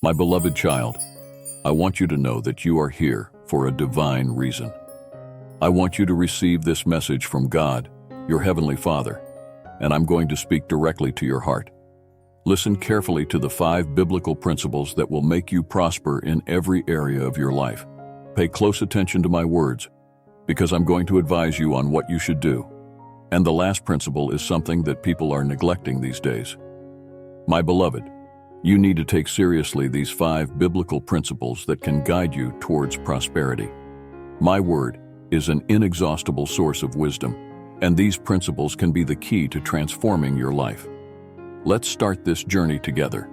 My beloved child, I want you to know that you are here for a divine reason. I want you to receive this message from God, your Heavenly Father, and I'm going to speak directly to your heart. Listen carefully to the 5 biblical principles that will make you prosper in every area of your life. Pay close attention to my words, because I'm going to advise you on what you should do. And the last principle is something that people are neglecting these days. My beloved, you need to take seriously these 5 biblical principles that can guide you towards prosperity. My word is an inexhaustible source of wisdom, and these principles can be the key to transforming your life. Let's start this journey together.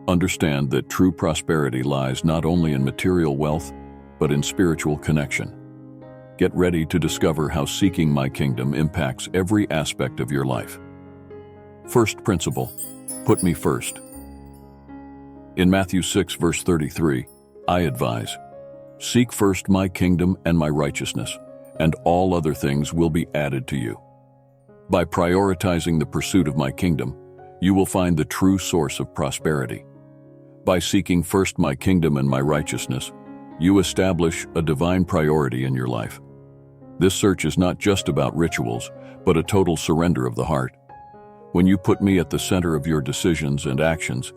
Understand that true prosperity lies not only in material wealth, but in spiritual connection. Get ready to discover how seeking my kingdom impacts every aspect of your life. First principle, put me first. In Matthew 6, verse 33, I advise, seek first my kingdom and my righteousness, and all other things will be added to you. By prioritizing the pursuit of my kingdom, you will find the true source of prosperity. By seeking first my kingdom and my righteousness, you establish a divine priority in your life. This search is not just about rituals, but a total surrender of the heart. When you put me at the center of your decisions and actions,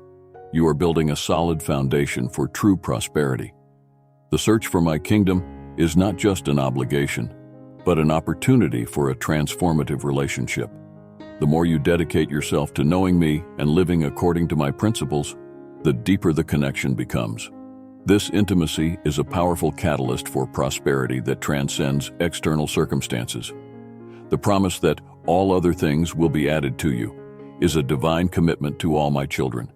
you are building a solid foundation for true prosperity. The search for my kingdom is not just an obligation, but an opportunity for a transformative relationship. The more you dedicate yourself to knowing me and living according to my principles, the deeper the connection becomes. This intimacy is a powerful catalyst for prosperity that transcends external circumstances. The promise that all other things will be added to you is a divine commitment to all my children.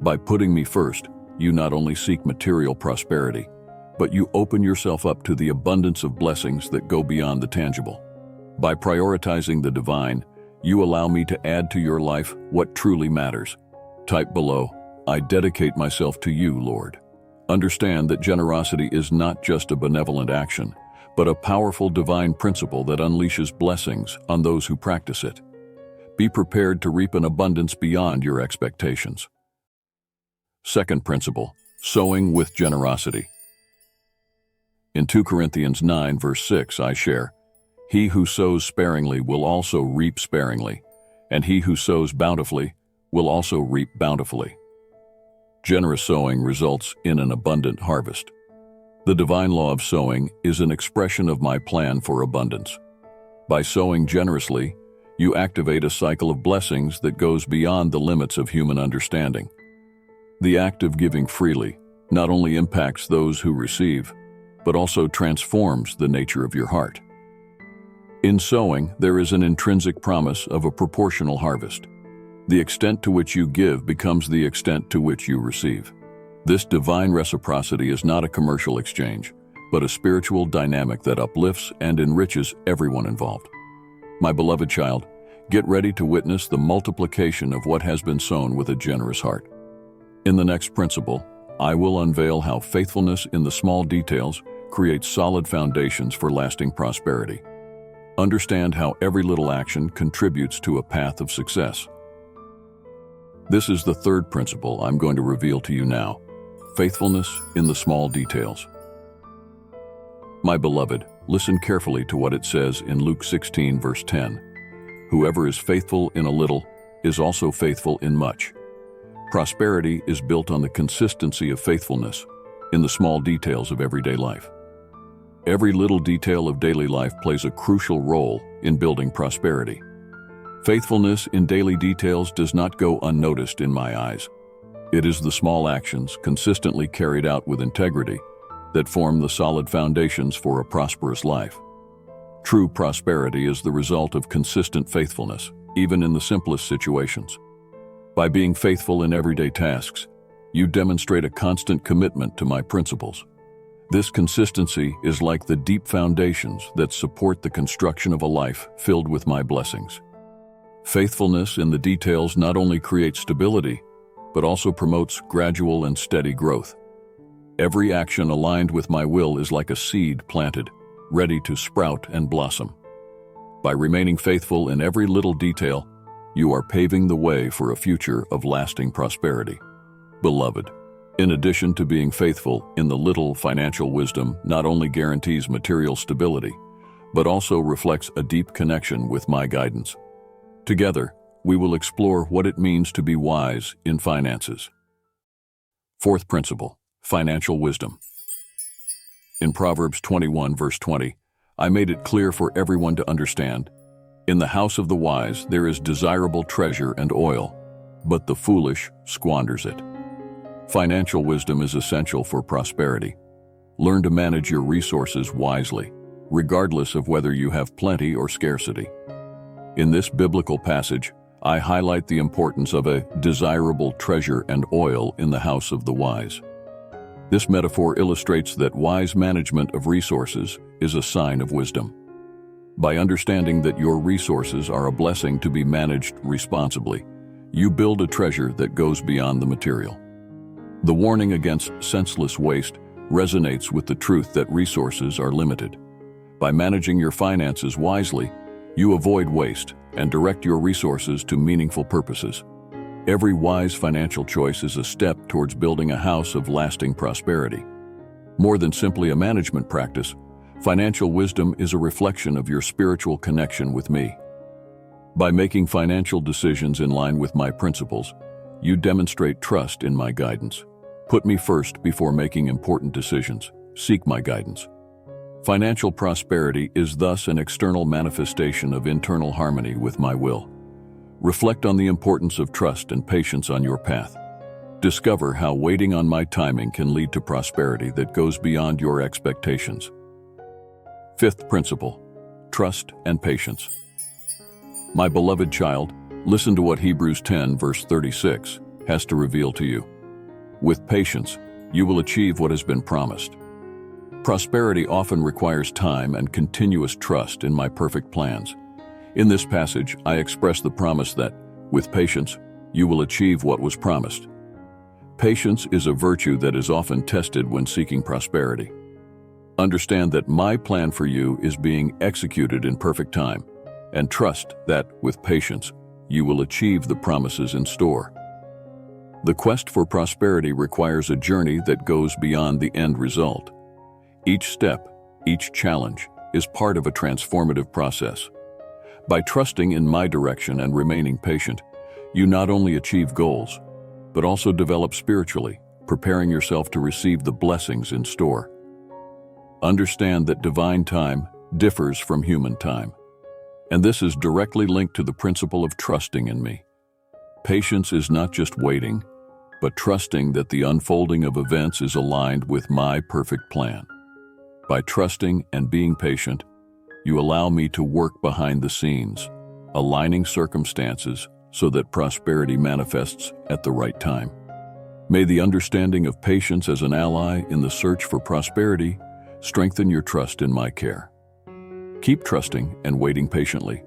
By putting me first, you not only seek material prosperity, but you open yourself up to the abundance of blessings that go beyond the tangible. By prioritizing the divine, you allow me to add to your life what truly matters. Type below, I dedicate myself to you, Lord. Understand that generosity is not just a benevolent action, but a powerful divine principle that unleashes blessings on those who practice it. Be prepared to reap an abundance beyond your expectations. Second principle, sowing with generosity. In 2 Corinthians 9, verse 6, I share, he who sows sparingly will also reap sparingly, and he who sows bountifully will also reap bountifully. Generous sowing results in an abundant harvest. The divine law of sowing is an expression of my plan for abundance. By sowing generously, you activate a cycle of blessings that goes beyond the limits of human understanding. The act of giving freely not only impacts those who receive, but also transforms the nature of your heart. In sowing, there is an intrinsic promise of a proportional harvest. The extent to which you give becomes the extent to which you receive. This divine reciprocity is not a commercial exchange, but a spiritual dynamic that uplifts and enriches everyone involved. My beloved child, get ready to witness the multiplication of what has been sown with a generous heart. In the next principle, I will unveil how faithfulness in the small details creates solid foundations for lasting prosperity. Understand how every little action contributes to a path of success. This is the third principle I'm going to reveal to you now, faithfulness in the small details. My beloved, listen carefully to what it says in Luke 16, verse 10. Whoever is faithful in a little is also faithful in much. Prosperity is built on the consistency of faithfulness in the small details of everyday life. Every little detail of daily life plays a crucial role in building prosperity. Faithfulness in daily details does not go unnoticed in my eyes. It is the small actions, consistently carried out with integrity, that form the solid foundations for a prosperous life. True prosperity is the result of consistent faithfulness, even in the simplest situations. By being faithful in everyday tasks, you demonstrate a constant commitment to my principles. This consistency is like the deep foundations that support the construction of a life filled with my blessings. Faithfulness in the details not only creates stability, but also promotes gradual and steady growth. Every action aligned with my will is like a seed planted, ready to sprout and blossom. By remaining faithful in every little detail, you are paving the way for a future of lasting prosperity. Beloved, In addition to being faithful in the little, financial wisdom not only guarantees material stability, but also reflects a deep connection with my guidance. Together, we will explore what it means to be wise in finances. Fourth principle, financial wisdom. In Proverbs 21, verse 20, I made it clear for everyone to understand. In the house of the wise there is desirable treasure and oil, but the foolish squanders it. Financial wisdom is essential for prosperity. Learn to manage your resources wisely, regardless of whether you have plenty or scarcity. In this biblical passage, I highlight the importance of a desirable treasure and oil in the house of the wise. This metaphor illustrates that wise management of resources is a sign of wisdom. By understanding that your resources are a blessing to be managed responsibly, you build a treasure that goes beyond the material. The warning against senseless waste resonates with the truth that resources are limited. By managing your finances wisely, you avoid waste and direct your resources to meaningful purposes. Every wise financial choice is a step towards building a house of lasting prosperity. More than simply a management practice, financial wisdom is a reflection of your spiritual connection with me. By making financial decisions in line with my principles, you demonstrate trust in my guidance. Put me first before making important decisions. Seek my guidance. Financial prosperity is thus an external manifestation of internal harmony with my will. Reflect on the importance of trust and patience on your path. Discover how waiting on my timing can lead to prosperity that goes beyond your expectations. Fifth principle, trust and patience. My beloved child, listen to what Hebrews 10, verse 36 has to reveal to you. With patience, you will achieve what has been promised. Prosperity often requires time and continuous trust in my perfect plans. In this passage, I express the promise that, with patience, you will achieve what was promised. Patience is a virtue that is often tested when seeking prosperity. Understand that my plan for you is being executed in perfect time, and trust that, with patience, you will achieve the promises in store. The quest for prosperity requires a journey that goes beyond the end result. Each step, each challenge, is part of a transformative process. By trusting in my direction and remaining patient, you not only achieve goals, but also develop spiritually, preparing yourself to receive the blessings in store. Understand that divine time differs from human time, and this is directly linked to the principle of trusting in me. Patience is not just waiting, but trusting that the unfolding of events is aligned with my perfect plan. By trusting and being patient, you allow me to work behind the scenes, aligning circumstances so that prosperity manifests at the right time. May the understanding of patience as an ally in the search for prosperity strengthen your trust in my care. Keep trusting and waiting patiently,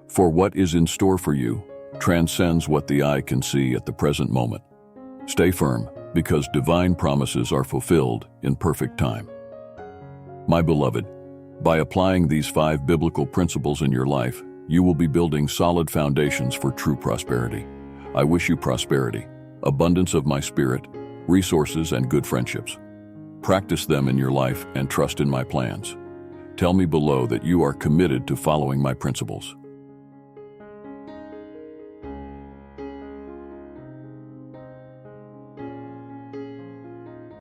for what is in store for you transcends what the eye can see at the present moment. Stay firm, because divine promises are fulfilled in perfect time. My beloved, by applying these 5 biblical principles in your life, you will be building solid foundations for true prosperity. I wish you prosperity, abundance of my spirit, resources, and good friendships. Practice them in your life and trust in my plans. Tell me below that you are committed to following my principles.